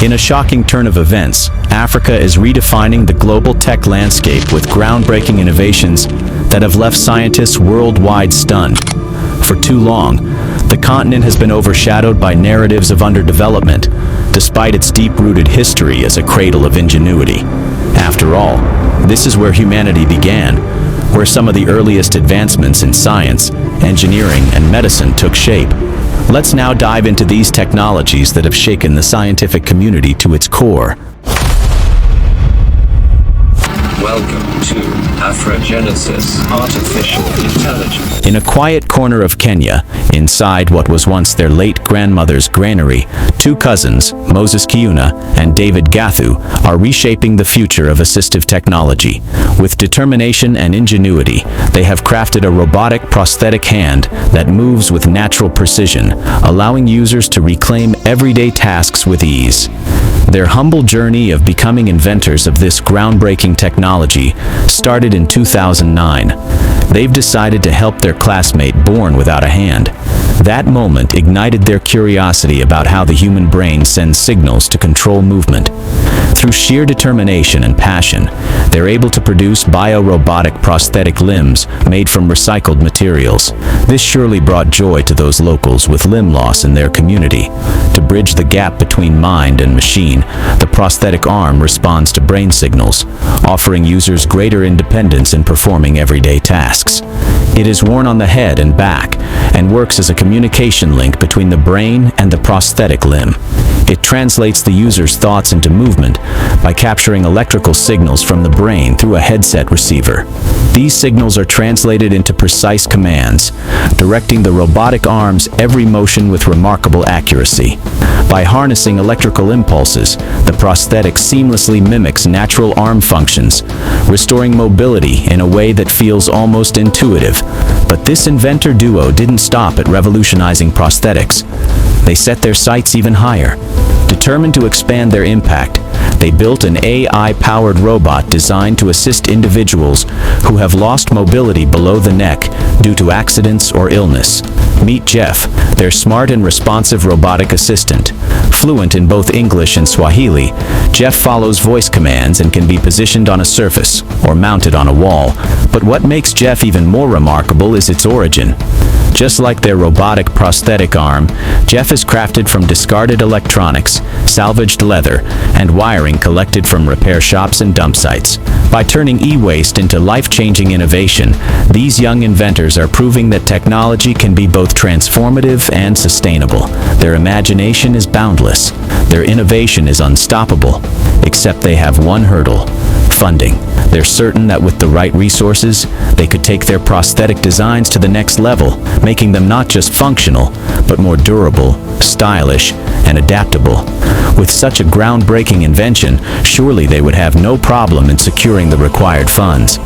In a shocking turn of events, Africa is redefining the global tech landscape with groundbreaking innovations that have left scientists worldwide stunned. For too long, the continent has been overshadowed by narratives of underdevelopment, despite its deep-rooted history as a cradle of ingenuity. After all, this is where humanity began, where some of the earliest advancements in science, engineering, and medicine took shape. Let's now dive into these technologies that have shaken the scientific community to its core. Welcome to Afrogenesis Artificial Intelligence. In a quiet corner of Kenya, inside what was once their late grandmother's granary, two cousins, Moses Kiuna and David Gathu, are reshaping the future of assistive technology. With determination and ingenuity, they have crafted a robotic prosthetic hand that moves with natural precision, allowing users to reclaim everyday tasks with ease. Their humble journey of becoming inventors of this groundbreaking technology started in 2009. They've decided to help their classmate born without a hand. That moment ignited their curiosity about how the human brain sends signals to control movement. Through sheer determination and passion, they're able to produce bio-robotic prosthetic limbs made from recycled materials. This surely brought joy to those locals with limb loss in their community. To bridge the gap between mind and machine, the prosthetic arm responds to brain signals, offering users greater independence in performing everyday tasks. It is worn on the head and back, and works as a communication link between the brain and the prosthetic limb. It translates the user's thoughts into movement by capturing electrical signals from the brain through a headset receiver. These signals are translated into precise commands, directing the robotic arm's every motion with remarkable accuracy. By harnessing electrical impulses, the prosthetic seamlessly mimics natural arm functions, restoring mobility in a way that feels almost intuitive. But this inventor duo didn't stop at revolutionizing prosthetics. They set their sights even higher. Determined to expand their impact, they built an AI-powered robot designed to assist individuals who have lost mobility below the neck due to accidents or illness. Meet Jeff, their smart and responsive robotic assistant. Fluent in both English and Swahili, Jeff follows voice commands and can be positioned on a surface or mounted on a wall. But what makes Jeff even more remarkable is its origin. Just like their robotic prosthetic arm, Jeff is crafted from discarded electronics, salvaged leather, and wiring collected from repair shops and dump sites. By turning e-waste into life-changing innovation, these young inventors are proving that technology can be both transformative and sustainable. Their imagination is boundless. Their innovation is unstoppable. Except they have one hurdle: funding. They're certain that with the right resources, they could take their prosthetic designs to the next level, making them not just functional, but more durable, stylish, and adaptable. With such a groundbreaking invention, surely they would have no problem in securing the required funds.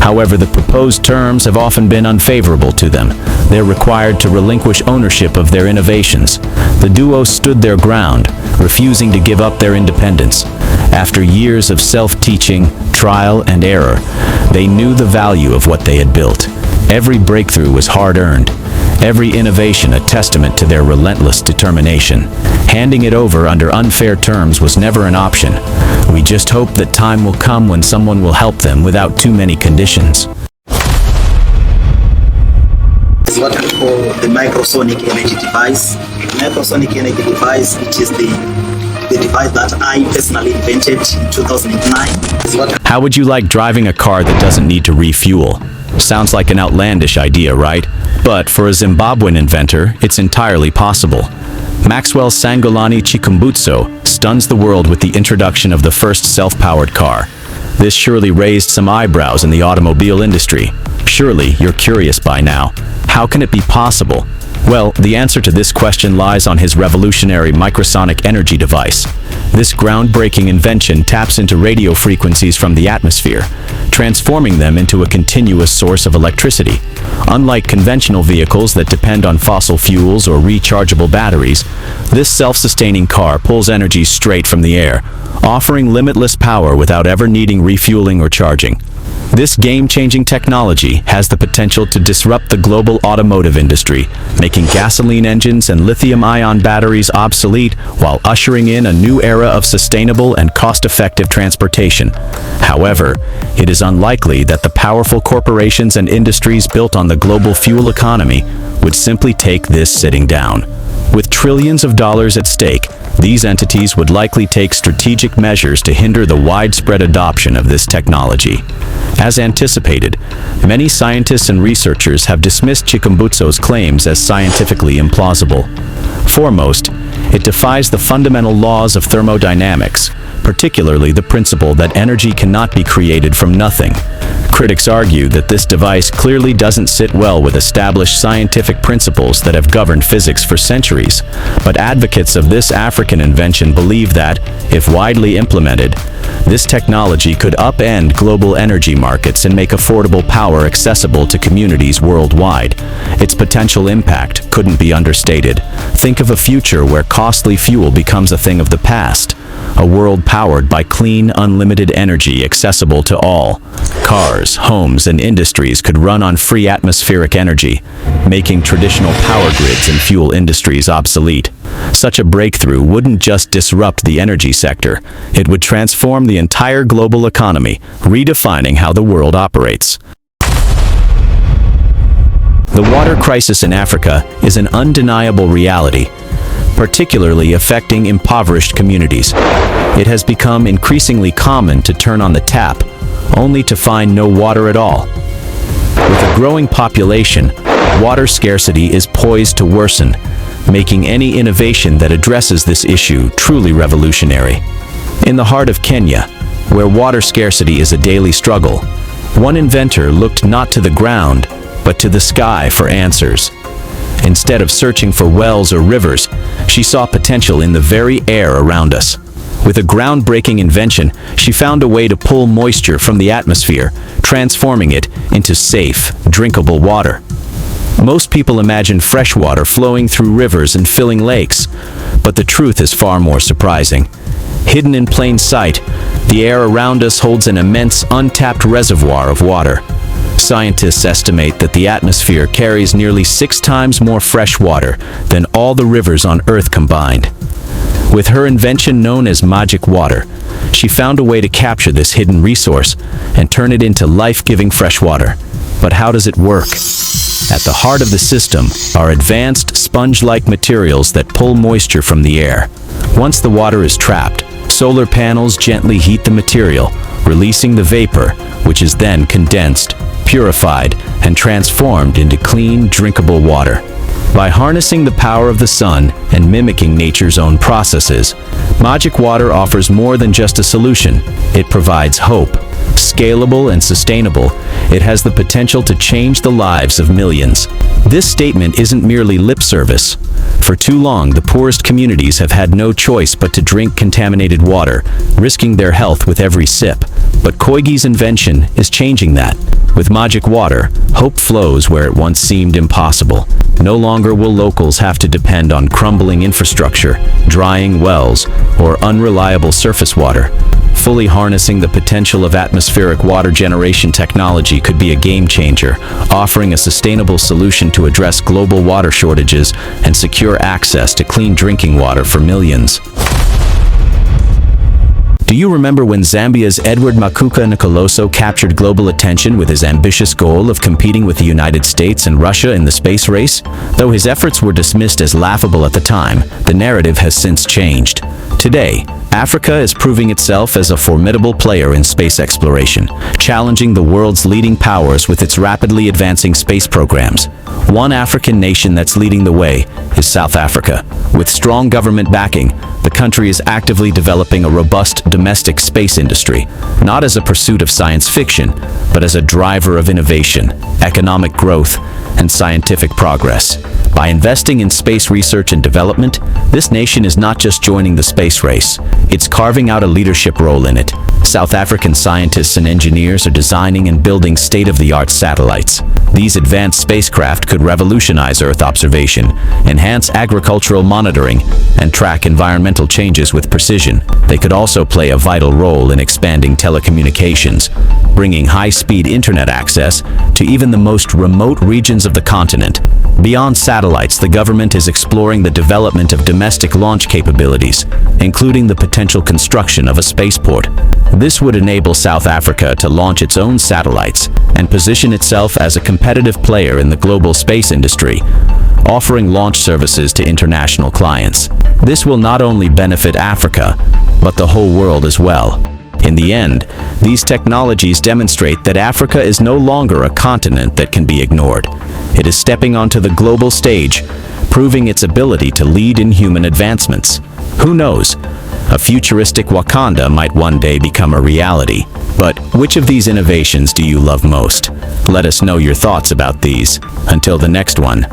However, the proposed terms have often been unfavorable to them. They're required to relinquish ownership of their innovations. The duo stood their ground, refusing to give up their independence. After years of self-teaching, trial, and error, they knew the value of what they had built. Every breakthrough was hard-earned, every innovation a testament to their relentless determination. Handing it over under unfair terms was never an option. We just hope that time will come when someone will help them without too many conditions. This is what we call the microsonic energy device. Microsonic energy device, which is the device that I personally invented in 2009. How would you like driving a car that doesn't need to refuel? Sounds like an outlandish idea, right? But for a Zimbabwean inventor, it's entirely possible. Maxwell Sangolani Chikumbutso stuns the world with the introduction of the first self-powered car. This surely raised some eyebrows in the automobile industry. Surely you're curious by now. How can it be possible? Well, the answer to this question lies on his revolutionary microsonic energy device. This groundbreaking invention taps into radio frequencies from the atmosphere, transforming them into a continuous source of electricity. Unlike conventional vehicles that depend on fossil fuels or rechargeable batteries, this self-sustaining car pulls energy straight from the air, offering limitless power without ever needing refueling or charging. This game-changing technology has the potential to disrupt the global automotive industry, making gasoline engines and lithium-ion batteries obsolete while ushering in a new era of sustainable and cost-effective transportation. However, it is unlikely that the powerful corporations and industries built on the global fuel economy would simply take this sitting down. With trillions of dollars at stake, these entities would likely take strategic measures to hinder the widespread adoption of this technology. As anticipated, many scientists and researchers have dismissed Chikumbutso's claims as scientifically implausible. Foremost, it defies the fundamental laws of thermodynamics, particularly the principle that energy cannot be created from nothing. Critics argue that this device clearly doesn't sit well with established scientific principles that have governed physics for centuries, but advocates of this African invention believe that, if widely implemented, this technology could upend global energy markets and make affordable power accessible to communities worldwide. Its potential impact couldn't be understated. Think of a future where costly fuel becomes a thing of the past. A world powered by clean, unlimited energy accessible to all. Cars, homes, and industries could run on free atmospheric energy, making traditional power grids and fuel industries obsolete. Such a breakthrough wouldn't just disrupt the energy sector, it would transform the entire global economy, redefining how the world operates. The water crisis in Africa is an undeniable reality, particularly affecting impoverished communities. It has become increasingly common to turn on the tap, only to find no water at all. With a growing population, water scarcity is poised to worsen, making any innovation that addresses this issue truly revolutionary. In the heart of Kenya, where water scarcity is a daily struggle, one inventor looked not to the ground, but to the sky for answers. Instead of searching for wells or rivers, she saw potential in the very air around us. With a groundbreaking invention, she found a way to pull moisture from the atmosphere, transforming it into safe, drinkable water. Most people imagine fresh water flowing through rivers and filling lakes, but the truth is far more surprising. Hidden in plain sight, the air around us holds an immense untapped reservoir of water. Scientists estimate that the atmosphere carries nearly 6 times more fresh water than all the rivers on Earth combined. With her invention known as magic water, she found a way to capture this hidden resource and turn it into life-giving fresh water. But how does it work? At the heart of the system are advanced sponge-like materials that pull moisture from the air. Once the water is trapped, solar panels gently heat the material, releasing the vapor, which is then condensed, purified, and transformed into clean, drinkable water. By harnessing the power of the sun and mimicking nature's own processes, magic water offers more than just a solution. It provides hope. Scalable and sustainable, it has the potential to change the lives of millions. This statement isn't merely lip service. For too long, the poorest communities have had no choice but to drink contaminated water, risking their health with every sip. But Koigi's invention is changing that. With magic water, hope flows where it once seemed impossible. No longer will locals have to depend on crumbling infrastructure, drying wells, or unreliable surface water. Fully harnessing the potential of atmospheric water generation technology could be a game changer, offering a sustainable solution to address global water shortages and secure access to clean drinking water for millions. Do you remember when Zambia's Edward Makuka Nicoloso captured global attention with his ambitious goal of competing with the United States and Russia in the space race? Though his efforts were dismissed as laughable at the time, the narrative has since changed. Today, Africa is proving itself as a formidable player in space exploration, challenging the world's leading powers with its rapidly advancing space programs. One African nation that's leading the way is South Africa. With strong government backing, the country is actively developing a robust domestic space industry, not as a pursuit of science fiction, but as a driver of innovation, economic growth, and scientific progress. By investing in space research and development, this nation is not just joining the space race, it's carving out a leadership role in it. South African scientists and engineers are designing and building state-of-the-art satellites. These advanced spacecraft could revolutionize Earth observation, enhance agricultural monitoring, and track environmental changes with precision. They could also play a vital role in expanding telecommunications, bringing high-speed internet access to even the most remote regions of the continent. Beyond satellites, the government is exploring the development of domestic launch capabilities, including the potential construction of a spaceport. This would enable South Africa to launch its own satellites and position itself as a competitive player in the global space industry, offering launch services to international clients. This will not only benefit Africa, but the whole world as well. In the end, these technologies demonstrate that Africa is no longer a continent that can be ignored. It is stepping onto the global stage, proving its ability to lead in human advancements. Who knows? A futuristic Wakanda might one day become a reality. But which of these innovations do you love most? Let us know your thoughts about these. Until the next one.